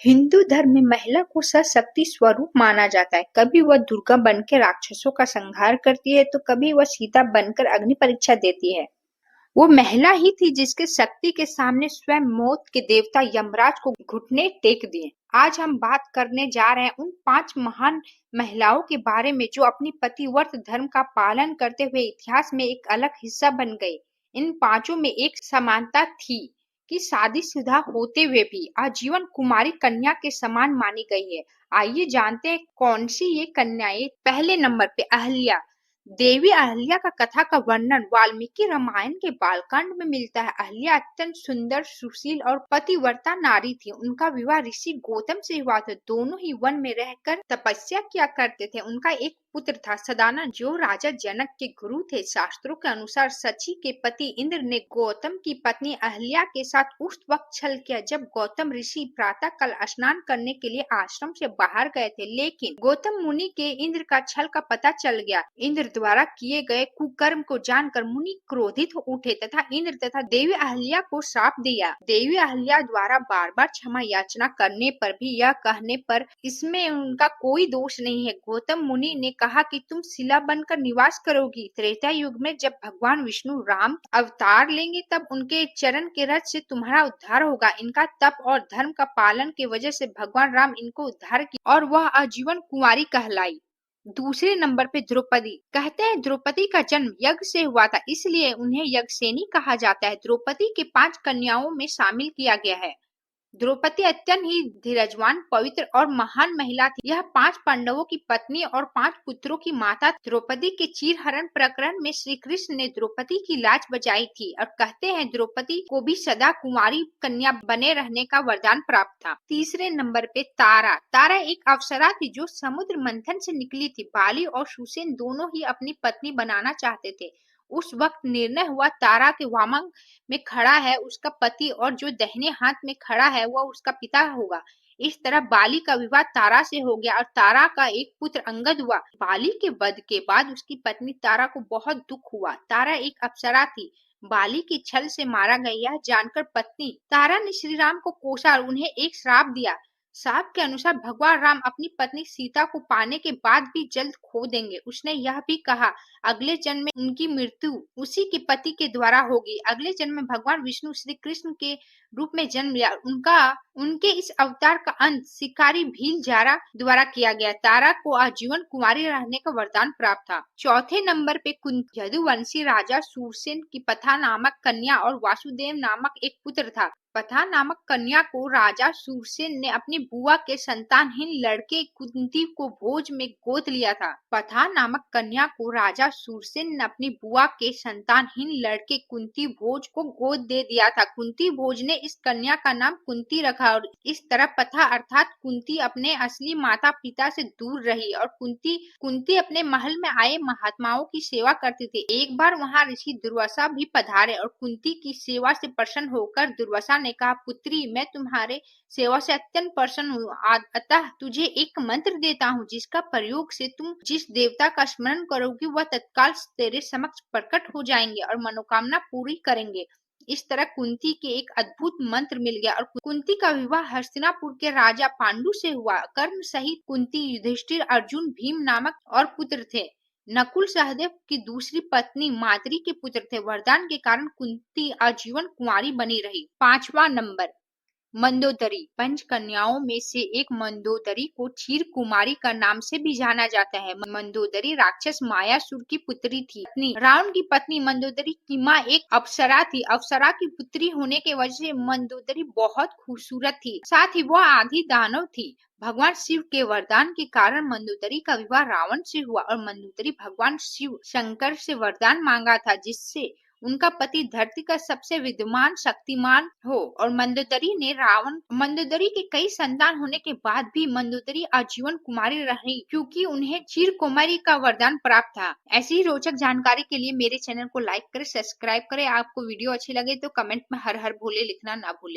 हिंदू धर्म में महिला को सशक्ति स्वरूप माना जाता है। कभी वह दुर्गा बनकर राक्षसों का संहार करती है तो कभी वह सीता बनकर अग्नि परीक्षा देती है। वो महिला ही थी जिसके शक्ति के सामने स्वयं मौत के देवता यमराज को घुटने टेक दिए। आज हम बात करने जा रहे हैं उन 5 महान महिलाओं के बारे में जो अपनी पतिव्रत धर्म का पालन करते हुए इतिहास में एक अलग हिस्सा बन गई। इन पांचों में एक समानता थी कि शादीशुदा होते हुए भी आजीवन कुमारी कन्या के समान मानी गई है। आइए जानते हैं कौन सी ये कन्याएं। पहले नंबर पे अहल्या। देवी अहल्या का कथा का वर्णन वाल्मीकि रामायण के बालकांड में मिलता है। अहल्या अत्यंत सुंदर, सुशील और पतिव्रता नारी थी। उनका विवाह ऋषि गौतम से हुआ था। दोनों ही वन में रहकर तपस्या किया करते थे। उनका एक पुत्र था सदानंद जो राजा जनक के गुरु थे। शास्त्रों के अनुसार शची के पति इंद्र ने गौतम की पत्नी अहल्या के साथ उस वक्त छल किया जब गौतम ऋषि प्रातः काल स्नान करने के लिए आश्रम से बाहर गए थे, लेकिन गौतम मुनि के इंद्र का छल का पता चल गया। इंद्र द्वारा किए गए कुकर्म को जानकर मुनि क्रोधित हो उठे तथा इंद्र तथा देवी अहल्या को श्राप दिया। देवी अहल्या द्वारा बार बार क्षमा याचना करने पर भी यह कहने पर इसमें उनका कोई दोष नहीं है। गौतम मुनि ने कहा कि तुम शिला बनकर निवास करोगी। त्रेता युग में जब भगवान विष्णु राम अवतार लेंगे तब उनके चरण के रथ से तुम्हारा उद्धार होगा। इनका तप और धर्म का पालन की वजह से भगवान राम इनको उद्धार किया और वह आजीवन कुंवारी कहलाई। दूसरे नंबर पे द्रौपदी। कहते हैं द्रौपदी का जन्म यज्ञ से हुआ था, इसलिए उन्हें यज्ञसेनी कहा जाता है। द्रौपदी के 5 कन्याओं में शामिल किया गया है। द्रौपदी अत्यंत ही धीरजवान, पवित्र और महान महिला थी। यह 5 पांडवों की पत्नी और 5 पुत्रों की माता। द्रौपदी के चीरहरण प्रकरण में श्री कृष्ण ने द्रौपदी की लाज बचाई थी और कहते हैं द्रौपदी को भी सदा कुमारी कन्या बने रहने का वरदान प्राप्त था। तीसरे नंबर पे तारा। तारा एक अप्सरा थी जो समुद्र मंथन से निकली थी। बाली और सुसेन दोनों ही अपनी पत्नी बनाना चाहते थे। उस वक्त निर्णय हुआ तारा के वामंग में खड़ा है उसका पति और जो दाहिने हाथ में खड़ा है वह उसका पिता होगा। इस तरह बाली का विवाह तारा से हो गया और तारा का एक पुत्र अंगद हुआ। बाली के वध के बाद उसकी पत्नी तारा को बहुत दुख हुआ। तारा एक अप्सरा थी। बाली के छल से मारा गया यह जानकर पत्नी तारा ने श्री राम को कोसा और उन्हें एक श्राप दिया। शाप के अनुसार भगवान राम अपनी पत्नी सीता को पाने के बाद भी जल्द खो देंगे। उसने यह भी कहा अगले जन्म में उनकी मृत्यु उसी के पति के द्वारा होगी। अगले जन्म में भगवान विष्णु श्री कृष्ण के रूप में जन्म लिया। उनके इस अवतार का अंत शिकारी भील जारा द्वारा किया गया। तारा को आजीवन कुमारी रहने का वरदान प्राप्त था। चौथे नंबर पे कुंती। यदुवंशी राजा सूरसेन की पथा नामक कन्या और वासुदेव नामक एक पुत्र था। पथा नामक कन्या को राजा सूरसेन ने अपनी बुआ के संतानहीन लड़के कुंती को भोज में गोद लिया था। पथा नामक कन्या को राजा सूरसेन ने अपनी बुआ के संतानहीन लड़के कुंती भोज को गोद दे दिया था। कुंती भोज ने इस कन्या का नाम कुंती रखा और इस तरह पथा अर्थात कुंती अपने असली माता पिता से दूर रही और कुंती अपने महल में आए महात्माओं की सेवा करती थी। एक बार वहां ऋषि दुर्वासा भी पधारे और कुंती की सेवा से प्रसन्न होकर दुर्वासा ने कहा पुत्री मैं तुम्हारे सेवा से अत्यंत प्रसन्न हूँ, अतः तुझे एक मंत्र देता हूँ जिसका प्रयोग से तुम जिस देवता का स्मरण करोगी वह तत्काल तेरे समक्ष प्रकट हो जाएंगे और मनोकामना पूरी करेंगे। इस तरह कुंती के एक अद्भुत मंत्र मिल गया और कुंती का विवाह हस्तिनापुर के राजा पांडु से हुआ। कर्ण सहित कुंती युधिष्ठिर, अर्जुन, भीम नामक और पुत्र थे। नकुल सहदेव की दूसरी पत्नी माद्री के पुत्र थे। वरदान के कारण कुंती आजीवन कुंवारी बनी रही। 5वां नंबर मंदोदरी। 5 कन्याओं में से एक मंदोदरी को क्षीर कुमारी का नाम से भी जाना जाता है। मंदोदरी राक्षस मायासुर की पुत्री थी। रावण की पत्नी मंदोदरी की माँ एक अप्सरा थी। अप्सरा की पुत्री होने के वजह से मंदोदरी बहुत खूबसूरत थी, साथ ही वह आधी दानव थी। भगवान शिव के वरदान के कारण मंदोदरी का विवाह रावण से हुआ और मंदोदरी भगवान शिव शंकर से वरदान मांगा था जिससे उनका पति धरती का सबसे विद्वान शक्तिमान हो। और मंदोदरी के कई संतान होने के बाद भी मंदोदरी आजीवन कुमारी रही क्योंकि उन्हें क्षीर कुमारी का वरदान प्राप्त था। ऐसी ही रोचक जानकारी के लिए मेरे चैनल को लाइक करें, सब्सक्राइब करें। आपको वीडियो अच्छी लगे तो कमेंट में हर हर भोले लिखना ना भूले।